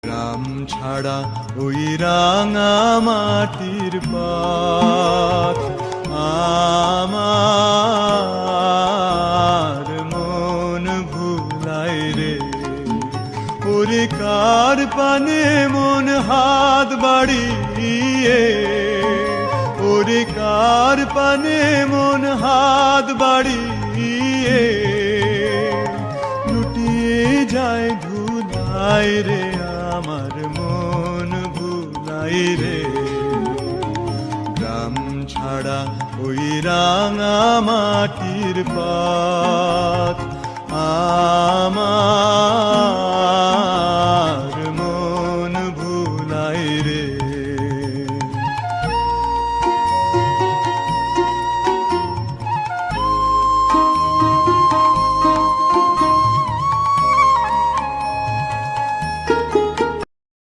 গ্রাম ছাড়া ওই রাঙা মাটির পথ আমার মন ভুলাই রে। ওরে কার পানে মন হাত বাড়িয়ে, ওরে কার পানে মন হাত বাড়িয়ে লুটিয়ে যায় ধুলাই রে, আমার মন ভুলাই রে। গ্রাম ছাড়া ওই রাঙা মাটির পথ আমার